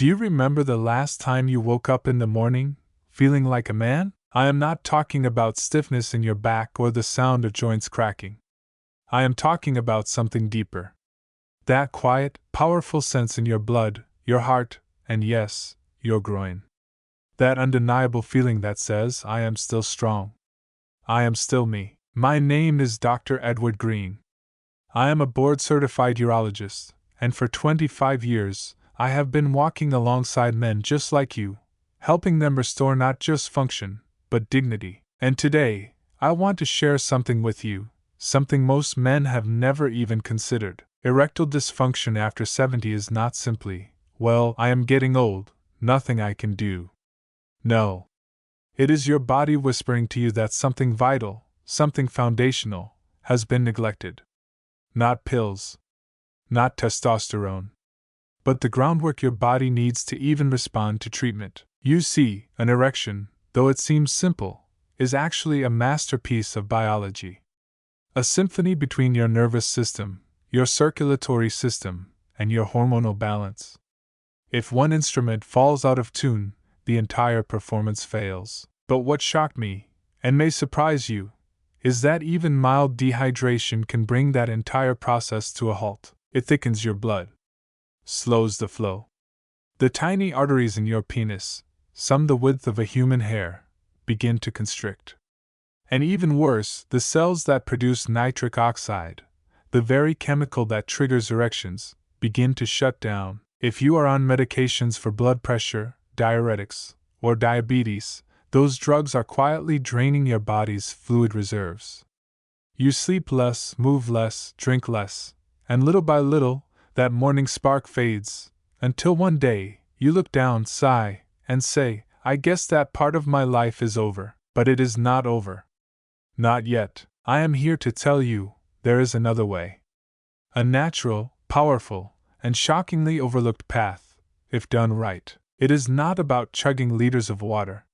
Do you remember the last time you woke up in the morning, feeling like a man? I am not talking about stiffness in your back or the sound of joints cracking. I am talking about something deeper. That quiet, powerful sense in your blood, your heart, and yes, your groin. That undeniable feeling that says, I am still strong. I am still me. My name is Dr. Edward Green. I am a board-certified urologist, and for 25 years, I have been walking alongside men just like you, helping them restore not just function, but dignity. And today, I want to share something with you, something most men have never even considered. Erectile dysfunction after 70 is not simply, well, I am getting old, nothing I can do. No. It is your body whispering to you that something vital, something foundational, has been neglected. Not pills. Not testosterone. But the groundwork your body needs to even respond to treatment. You see, an erection, though it seems simple, is actually a masterpiece of biology. A symphony between your nervous system, your circulatory system, and your hormonal balance. If one instrument falls out of tune, the entire performance fails. But what shocked me, and may surprise you, is that even mild dehydration can bring that entire process to a halt. It thickens your blood, slows the flow. The tiny arteries in your penis, some the width of a human hair, begin to constrict. And even worse, the cells that produce nitric oxide, the very chemical that triggers erections, begin to shut down. If you are on medications for blood pressure, diuretics, or diabetes, those drugs are quietly draining your body's fluid reserves. You sleep less, move less, drink less, and little by little, that morning spark fades, until one day, you look down, sigh, and say, I guess that part of my life is over. But it is not over. Not yet. I am here to tell you, there is another way. A natural, powerful, and shockingly overlooked path, if done right. It is not about chugging liters of water.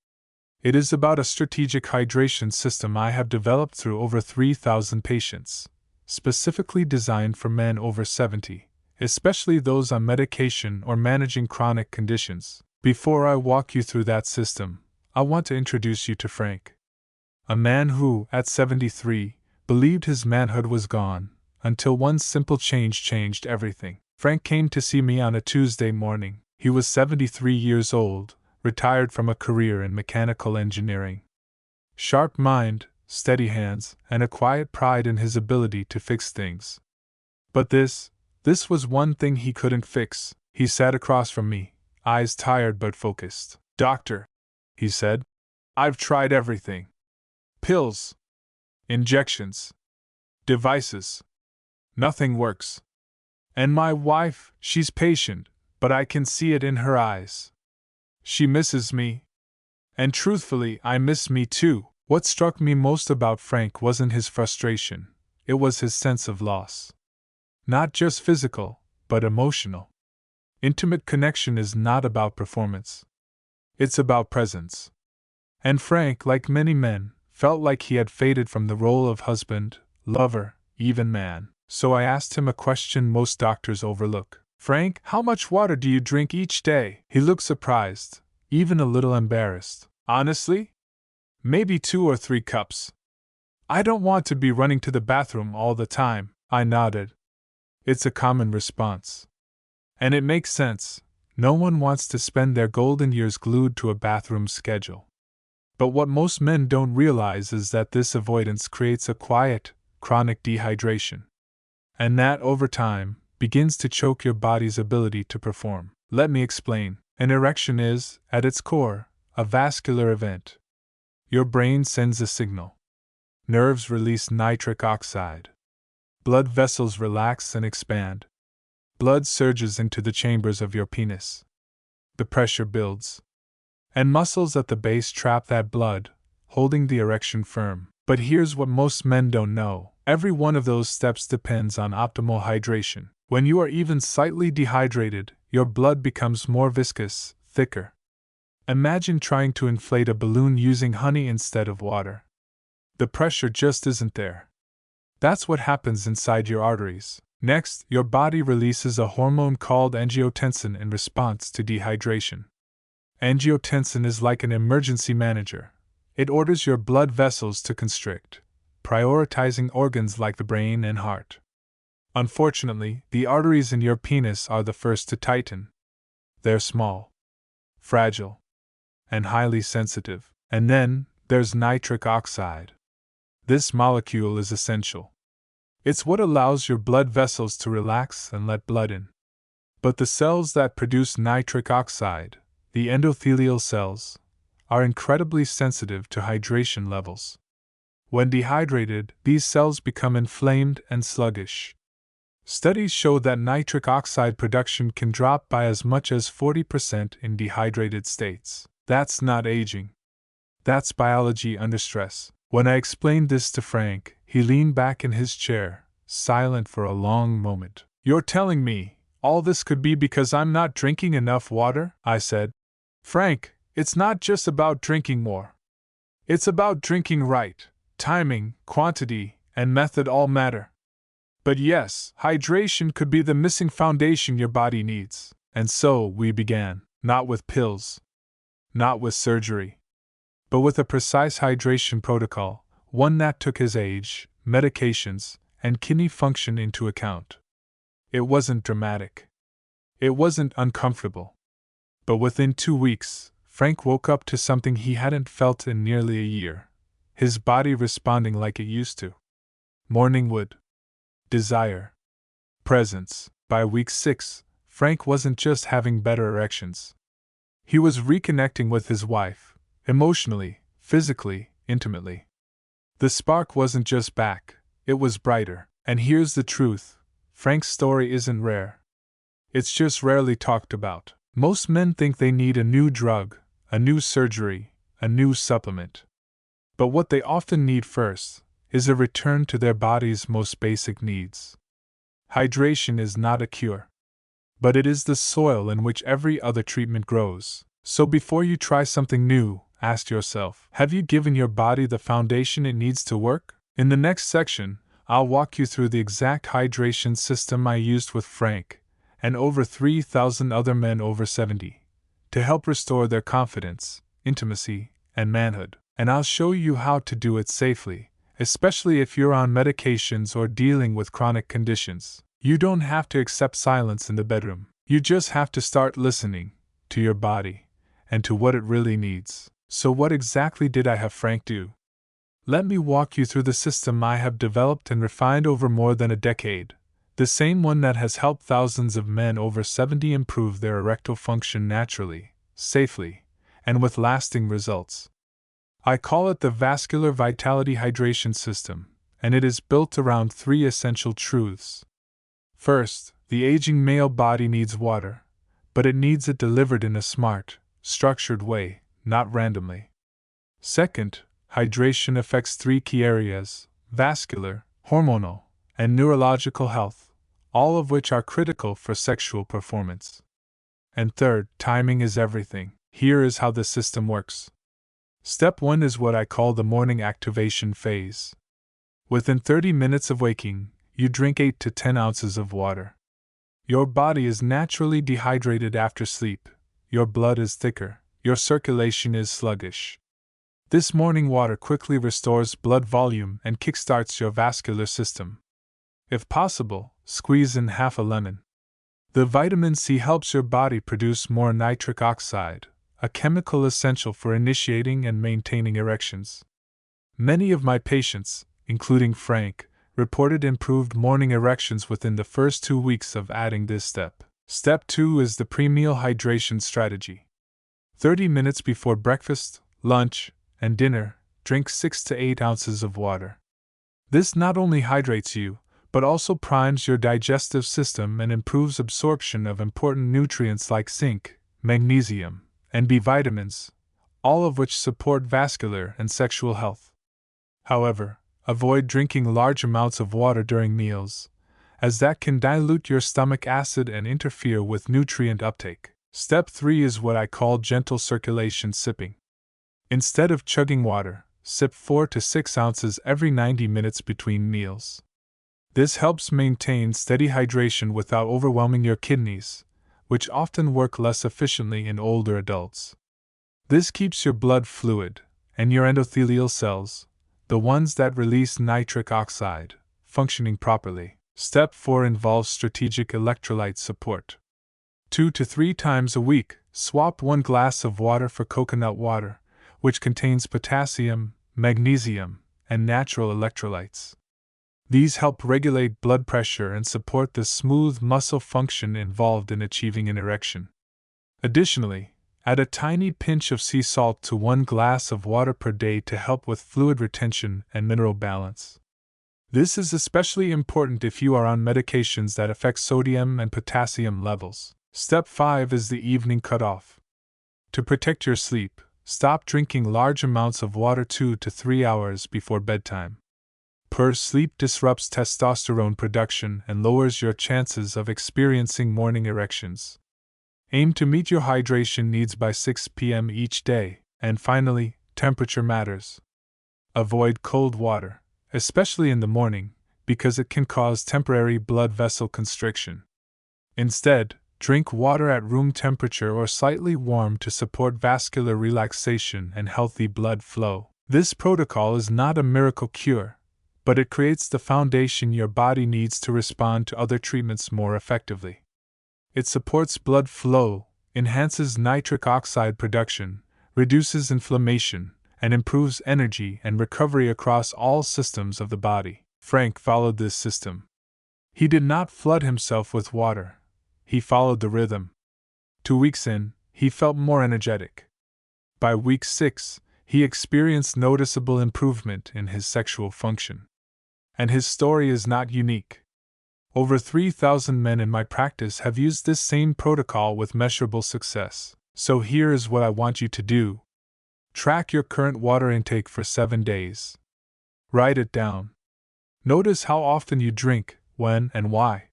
It is about a strategic hydration system I have developed through over 3,000 patients, specifically designed for men over 70, especially those on medication or managing chronic conditions. Before I walk you through that system, I want to introduce you to Frank. A man who, at 73, believed his manhood was gone, until one simple change changed everything. Frank came to see me on a Tuesday morning. He was 73 years old, retired from a career in mechanical engineering. Sharp mind, steady hands, and a quiet pride in his ability to fix things. But this was one thing he couldn't fix. He sat across from me, eyes tired but focused. Doctor, he said, I've tried everything. Pills, injections, devices. Nothing works. And my wife, she's patient, but I can see it in her eyes. She misses me. And truthfully, I miss me too. What struck me most about Frank wasn't his frustration, it was his sense of loss. Not just physical, but emotional. Intimate connection is not about performance. It's about presence. And Frank, like many men, felt like he had faded from the role of husband, lover, even man. So I asked him a question most doctors overlook. Frank, how much water do you drink each day? He looked surprised, even a little embarrassed. Honestly? Maybe 2 or 3 cups. I don't want to be running to the bathroom all the time. I nodded. It's a common response. And it makes sense. No one wants to spend their golden years glued to a bathroom schedule. But what most men don't realize is that this avoidance creates a quiet, chronic dehydration. And that, over time, begins to choke your body's ability to perform. Let me explain. An erection is, at its core, a vascular event. Your brain sends a signal. Nerves release nitric oxide. Blood vessels relax and expand. Blood surges into the chambers of your penis. The pressure builds. And muscles at the base trap that blood, holding the erection firm. But here's what most men don't know. Every one of those steps depends on optimal hydration. When you are even slightly dehydrated, your blood becomes more viscous, thicker. Imagine trying to inflate a balloon using honey instead of water. The pressure just isn't there. That's what happens inside your arteries. Next, your body releases a hormone called angiotensin in response to dehydration. Angiotensin is like an emergency manager. It orders your blood vessels to constrict, prioritizing organs like the brain and heart. Unfortunately, the arteries in your penis are the first to tighten. They're small, fragile, and highly sensitive. And then, there's nitric oxide. This molecule is essential. It's what allows your blood vessels to relax and let blood in. But the cells that produce nitric oxide, the endothelial cells, are incredibly sensitive to hydration levels. When dehydrated, these cells become inflamed and sluggish. Studies show that nitric oxide production can drop by as much as 40% in dehydrated states. That's not aging. That's biology under stress. When I explained this to Frank, he leaned back in his chair, silent for a long moment. "You're telling me all this could be because I'm not drinking enough water?" I said. "Frank, it's not just about drinking more. It's about drinking right. Timing, quantity, and method all matter. But yes, hydration could be the missing foundation your body needs." And so we began, not with pills, not with surgery, but with a precise hydration protocol, one that took his age, medications, and kidney function into account. It wasn't dramatic. It wasn't uncomfortable. But within 2 weeks, Frank woke up to something he hadn't felt in nearly a year, his body responding like it used to. Morning wood. Desire. Presence. By week 6, Frank wasn't just having better erections. He was reconnecting with his wife, emotionally, physically, intimately. The spark wasn't just back, it was brighter. And here's the truth, Frank's story isn't rare. It's just rarely talked about. Most men think they need a new drug, a new surgery, a new supplement. But what they often need first is a return to their body's most basic needs. Hydration is not a cure, but it is the soil in which every other treatment grows. So before you try something new, ask yourself, have you given your body the foundation it needs to work? In the next section, I'll walk you through the exact hydration system I used with Frank and over 3,000 other men over 70 to help restore their confidence, intimacy, and manhood. And I'll show you how to do it safely, especially if you're on medications or dealing with chronic conditions. You don't have to accept silence in the bedroom. You just have to start listening to your body and to what it really needs. So what exactly did I have Frank do? Let me walk you through the system I have developed and refined over more than a decade, the same one that has helped thousands of men over 70 improve their erectile function naturally, safely, and with lasting results. I call it the Vascular Vitality Hydration System, and it is built around 3 essential truths. First, the aging male body needs water, but it needs it delivered in a smart, structured way, not randomly. Second, hydration affects 3 key areas: vascular, hormonal, and neurological health, all of which are critical for sexual performance. And third, timing is everything. Here is how the system works. Step 1 is what I call the morning activation phase. Within 30 minutes of waking, you drink 8 to 10 ounces of water. Your body is naturally dehydrated after sleep, your blood is thicker, your circulation is sluggish. This morning water quickly restores blood volume and kickstarts your vascular system. If possible, squeeze in half a lemon. The vitamin C helps your body produce more nitric oxide, a chemical essential for initiating and maintaining erections. Many of my patients, including Frank, reported improved morning erections within the first 2 weeks of adding this step. Step 2 is the pre-meal hydration strategy. 30 minutes before breakfast, lunch, and dinner, drink 6 to 8 ounces of water. This not only hydrates you, but also primes your digestive system and improves absorption of important nutrients like zinc, magnesium, and B vitamins, all of which support vascular and sexual health. However, avoid drinking large amounts of water during meals, as that can dilute your stomach acid and interfere with nutrient uptake. Step 3 is what I call gentle circulation sipping. Instead of chugging water, sip 4 to 6 ounces every 90 minutes between meals. This helps maintain steady hydration without overwhelming your kidneys, which often work less efficiently in older adults. This keeps your blood fluid, and your endothelial cells, the ones that release nitric oxide, functioning properly. Step 4 involves strategic electrolyte support. 2 to 3 times a week, swap 1 glass of water for coconut water, which contains potassium, magnesium, and natural electrolytes. These help regulate blood pressure and support the smooth muscle function involved in achieving an erection. Additionally, add a tiny pinch of sea salt to 1 glass of water per day to help with fluid retention and mineral balance. This is especially important if you are on medications that affect sodium and potassium levels. Step 5 is the evening cutoff. To protect your sleep, stop drinking large amounts of water 2 to 3 hours before bedtime. Poor sleep disrupts testosterone production and lowers your chances of experiencing morning erections. Aim to meet your hydration needs by 6 p.m. each day, and finally, temperature matters. Avoid cold water, especially in the morning, because it can cause temporary blood vessel constriction. Instead, drink water at room temperature or slightly warm to support vascular relaxation and healthy blood flow. This protocol is not a miracle cure, but it creates the foundation your body needs to respond to other treatments more effectively. It supports blood flow, enhances nitric oxide production, reduces inflammation, and improves energy and recovery across all systems of the body. Frank followed this system. He did not flood himself with water. He followed the rhythm. 2 weeks in, he felt more energetic. By week 6, he experienced noticeable improvement in his sexual function. And his story is not unique. Over 3,000 men in my practice have used this same protocol with measurable success. So here is what I want you to do. Track your current water intake for 7 days. Write it down. Notice how often you drink, when, and why.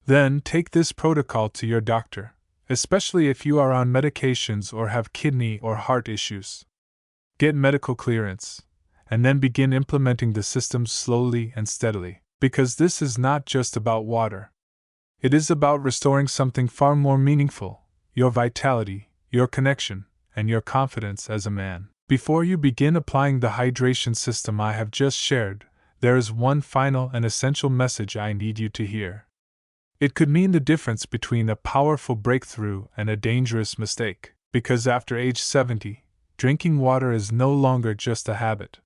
Then take this protocol to your doctor, especially if you are on medications or have kidney or heart issues. Get medical clearance, and then begin implementing the system slowly and steadily, because this is not just about water. It is about restoring something far more meaningful: your vitality, your connection, and your confidence as a man. Before you begin applying the hydration system I have just shared, there is one final and essential message I need you to hear. It could mean the difference between a powerful breakthrough and a dangerous mistake, because after age 70, drinking water is no longer just a habit.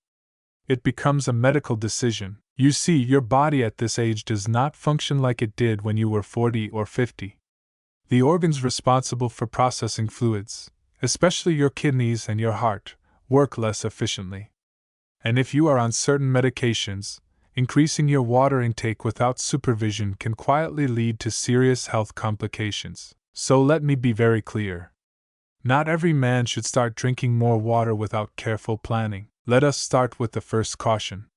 It becomes a medical decision. You see, your body at this age does not function like it did when you were 40 or 50. The organs responsible for processing fluids, especially your kidneys and your heart, work less efficiently. And if you are on certain medications, increasing your water intake without supervision can quietly lead to serious health complications. So let me be very clear. Not every man should start drinking more water without careful planning. Let us start with the first caution.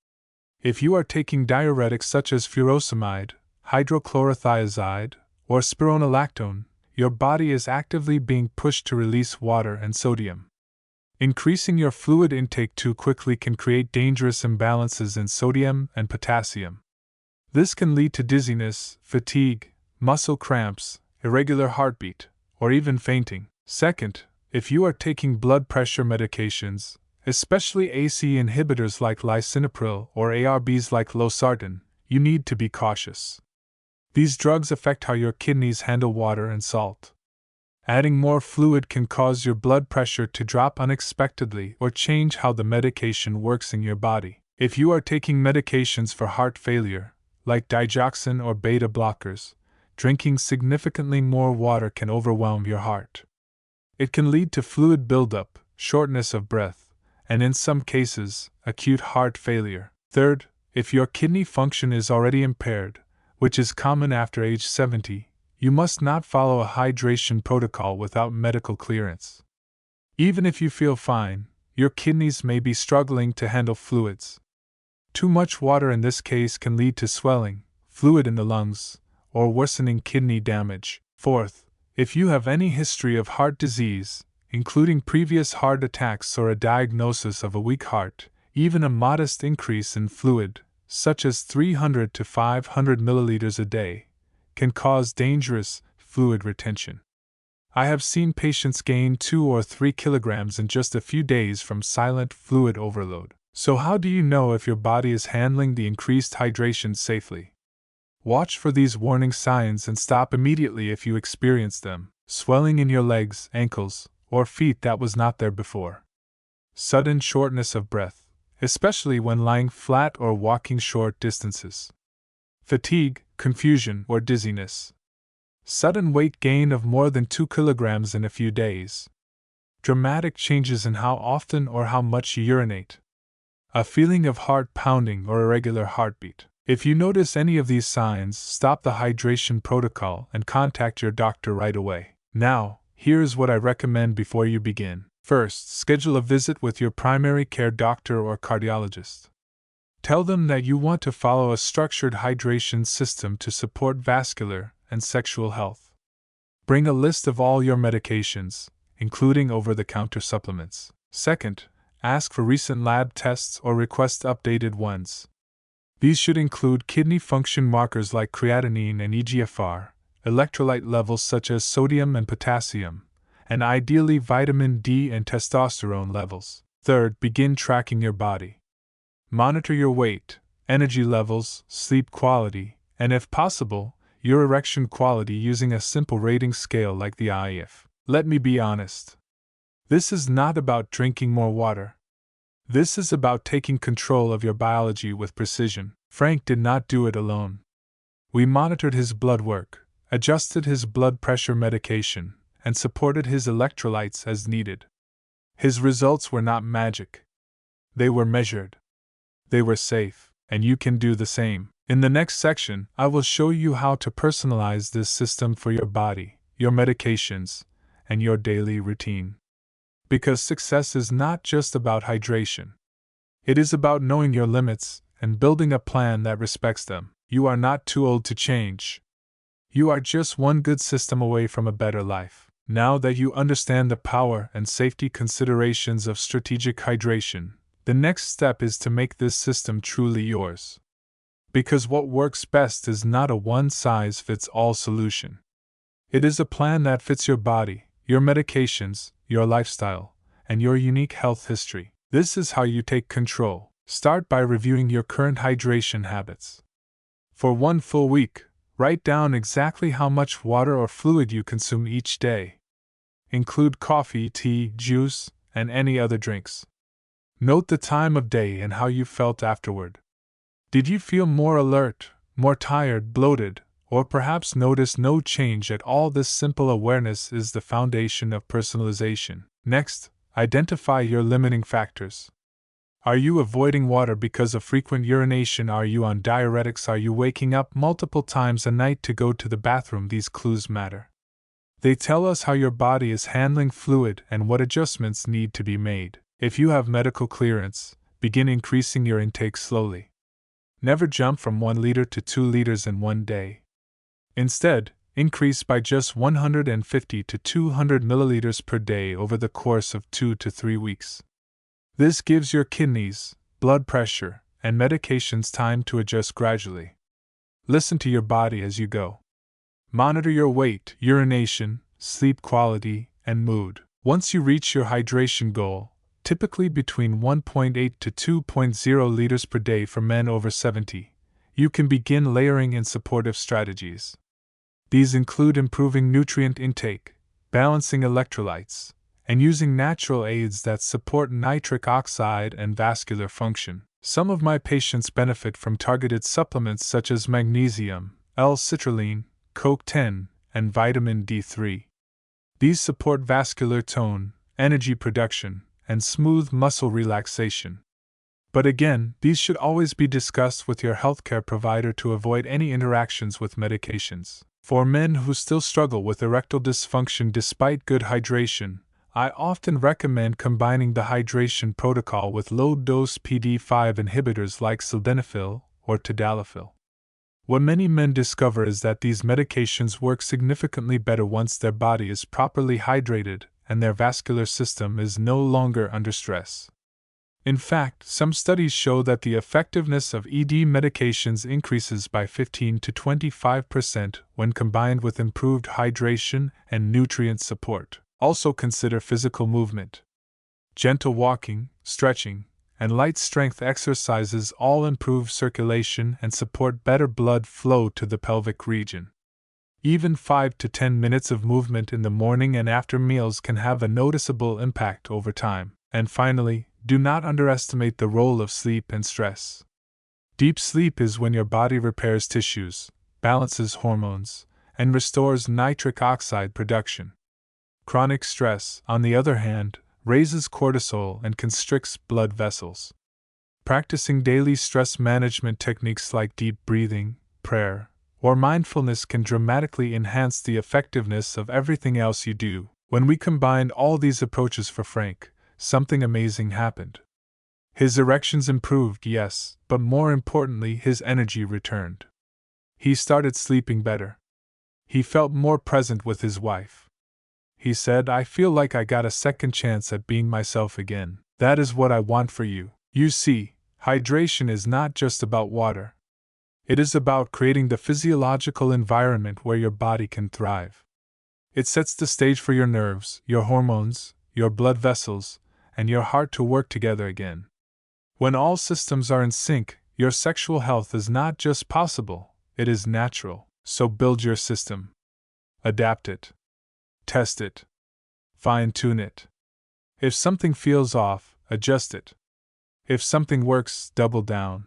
If you are taking diuretics such as furosemide, hydrochlorothiazide, or spironolactone, your body is actively being pushed to release water and sodium. Increasing your fluid intake too quickly can create dangerous imbalances in sodium and potassium. This can lead to dizziness, fatigue, muscle cramps, irregular heartbeat, or even fainting. Second, if you are taking blood pressure medications, especially ACE inhibitors like lisinopril or ARBs like losartan, you need to be cautious. These drugs affect how your kidneys handle water and salt. Adding more fluid can cause your blood pressure to drop unexpectedly or change how the medication works in your body. If you are taking medications for heart failure, like digoxin or beta blockers, drinking significantly more water can overwhelm your heart. It can lead to fluid buildup, shortness of breath, and in some cases, acute heart failure. Third, if your kidney function is already impaired, which is common after age 70, you must not follow a hydration protocol without medical clearance. Even if you feel fine, your kidneys may be struggling to handle fluids. Too much water in this case can lead to swelling, fluid in the lungs, or worsening kidney damage. Fourth, if you have any history of heart disease, including previous heart attacks or a diagnosis of a weak heart, even a modest increase in fluid, such as 300 to 500 milliliters a day, can cause dangerous fluid retention. I have seen patients gain 2 or 3 kilograms in just a few days from silent fluid overload. So how do you know if your body is handling the increased hydration safely? Watch for these warning signs and stop immediately if you experience them: swelling in your legs, ankles, or feet that was not there before. Sudden shortness of breath, especially when lying flat or walking short distances. Fatigue, confusion, or dizziness. Sudden weight gain of more than 2 kilograms in a few days. Dramatic changes in how often or how much you urinate. A feeling of heart pounding or irregular heartbeat. If you notice any of these signs, stop the hydration protocol and contact your doctor right away. Now, here's what I recommend before you begin. First, schedule a visit with your primary care doctor or cardiologist. Tell them that you want to follow a structured hydration system to support vascular and sexual health. Bring a list of all your medications, including over-the-counter supplements. Second, ask for recent lab tests or request updated ones. These should include kidney function markers like creatinine and eGFR, electrolyte levels such as sodium and potassium, and ideally vitamin D and testosterone levels. Third, begin tracking your body. Monitor your weight, energy levels, sleep quality, and if possible, your erection quality using a simple rating scale like the IF. Let me be honest. This is not about drinking more water. This is about taking control of your biology with precision. Frank did not do it alone. We monitored his blood work, adjusted his blood pressure medication, and supported his electrolytes as needed. His results were not magic. They were measured. They were safe, and you can do the same. In the next section, I will show you how to personalize this system for your body, your medications, and your daily routine. Because success is not just about hydration. It is about knowing your limits and building a plan that respects them. You are not too old to change. You are just one good system away from a better life. Now that you understand the power and safety considerations of strategic hydration, the next step is to make this system truly yours. Because what works best is not a one-size-fits-all solution. It is a plan that fits your body, your medications, your lifestyle, and your unique health history. This is how you take control. Start by reviewing your current hydration habits. For 1 full week, write down exactly how much water or fluid you consume each day. Include coffee, tea, juice, and any other drinks. Note the time of day and how you felt afterward. Did you feel more alert, more tired, bloated, or perhaps notice no change at all? This simple awareness is the foundation of personalization. Next, identify your limiting factors. Are you avoiding water because of frequent urination? Are you on diuretics? Are you waking up multiple times a night to go to the bathroom? These clues matter. They tell us how your body is handling fluid and what adjustments need to be made. If you have medical clearance, begin increasing your intake slowly. Never jump from 1 liter to 2 liters in one day. Instead, increase by just 150 to 200 milliliters per day over the course of 2 to 3 weeks. This gives your kidneys, blood pressure, and medications time to adjust gradually. Listen to your body as you go. Monitor your weight, urination, sleep quality, and mood. Once you reach your hydration goal, typically between 1.8 to 2.0 liters per day for men over 70, you can begin layering in supportive strategies. These include improving nutrient intake, balancing electrolytes, and using natural aids that support nitric oxide and vascular function. Some of my patients benefit from targeted supplements such as magnesium, L-citrulline, CoQ10, and vitamin D3. These support vascular tone, energy production, and smooth muscle relaxation. But again, these should always be discussed with your healthcare provider to avoid any interactions with medications. For men who still struggle with erectile dysfunction despite good hydration, I often recommend combining the hydration protocol with low-dose PD-5 inhibitors like sildenafil or tadalafil. What many men discover is that these medications work significantly better once their body is properly hydrated and their vascular system is no longer under stress. In fact, some studies show that the effectiveness of ED medications increases by 15 to 25% when combined with improved hydration and nutrient support. Also consider physical movement. Gentle walking, stretching, and light strength exercises all improve circulation and support better blood flow to the pelvic region. Even 5 to 10 minutes of movement in the morning and after meals can have a noticeable impact over time. And finally, do not underestimate the role of sleep and stress. Deep sleep is when your body repairs tissues, balances hormones, and restores nitric oxide production. Chronic stress, on the other hand, raises cortisol and constricts blood vessels. Practicing daily stress management techniques like deep breathing, prayer, or mindfulness can dramatically enhance the effectiveness of everything else you do. When we combined all these approaches for Frank, something amazing happened. His erections improved, yes, but more importantly, his energy returned. He started sleeping better. He felt more present with his wife. He said, "I feel like I got a second chance at being myself again. That is what I want for you." You see, hydration is not just about water. It is about creating the physiological environment where your body can thrive. It sets the stage for your nerves, your hormones, your blood vessels, and your heart to work together again. When all systems are in sync, your sexual health is not just possible, it is natural. So build your system. Adapt it. Test it. Fine-tune it. If something feels off, adjust it. If something works, double down.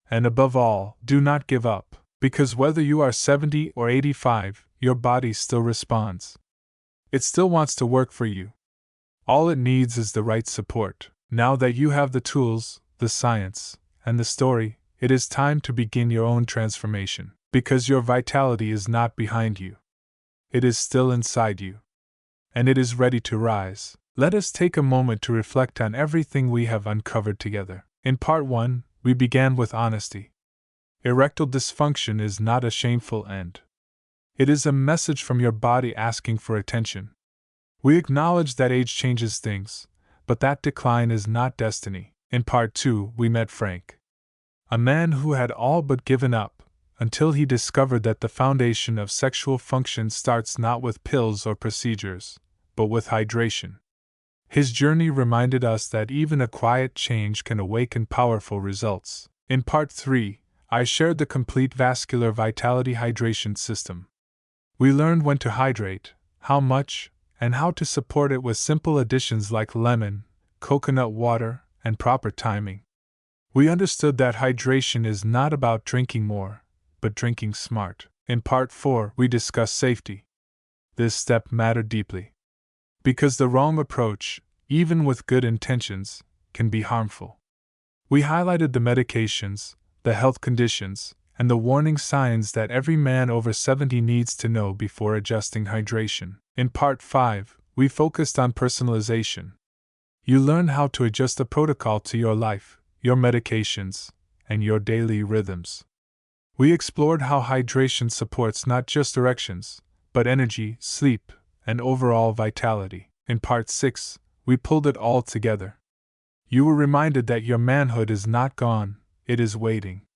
And above all, do not give up, because whether you are 70 or 85, your body still responds. It still wants to work for you. All it needs is the right support. Now that you have the tools, the science, and the story, it is time to begin your own transformation, because your vitality is not behind you. It is still inside you. And it is ready to rise. Let us take a moment to reflect on everything we have uncovered together. In part 1, we began with honesty. Erectile dysfunction is not a shameful end. It is a message from your body asking for attention. We acknowledge that age changes things, but that decline is not destiny. In part 2, we met Frank, a man who had all but given up, until he discovered that the foundation of sexual function starts not with pills or procedures, but with hydration. His journey reminded us that even a quiet change can awaken powerful results. In part 3, I shared the complete vascular vitality hydration system. We learned when to hydrate, how much, and how to support it with simple additions like lemon, coconut water, and proper timing. We understood that hydration is not about drinking more, but drinking smart. In part 4, we discussed safety. This step mattered deeply. Because the wrong approach, even with good intentions, can be harmful. We highlighted the medications, the health conditions, and the warning signs that every man over 70 needs to know before adjusting hydration. In part 5, we focused on personalization. You learn how to adjust the protocol to your life, your medications, and your daily rhythms. We explored how hydration supports not just erections, but energy, sleep, and overall vitality. In part 6, we pulled it all together. You were reminded that your manhood is not gone, it is waiting.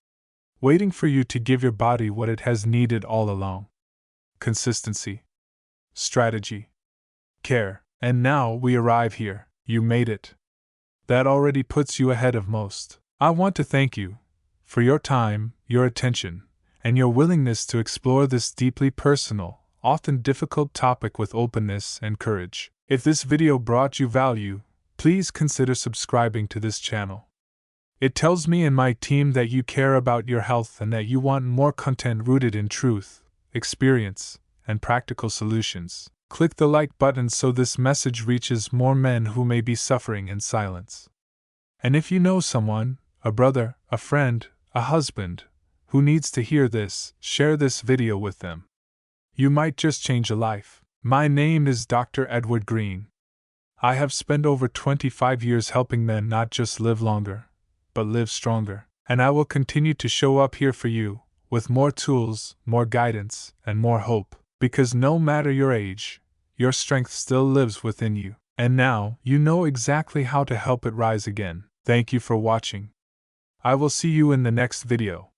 Waiting for you to give your body what it has needed all along. Consistency, strategy, care, and now we arrive here. You made it. That already puts you ahead of most. I want to thank you for your time, your attention, and your willingness to explore this deeply personal, often difficult topic with openness and courage. If this video brought you value, please consider subscribing to this channel. It tells me and my team that you care about your health and that you want more content rooted in truth, experience, and practical solutions. Click the like button so this message reaches more men who may be suffering in silence. And if you know someone, a brother, a friend, a husband, who needs to hear this, share this video with them. You might just change a life. My name is Dr. Edward Green. I have spent over 25 years helping men not just live longer, but live stronger. And I will continue to show up here for you, with more tools, more guidance, and more hope. Because no matter your age, your strength still lives within you. And now, you know exactly how to help it rise again. Thank you for watching. I will see you in the next video.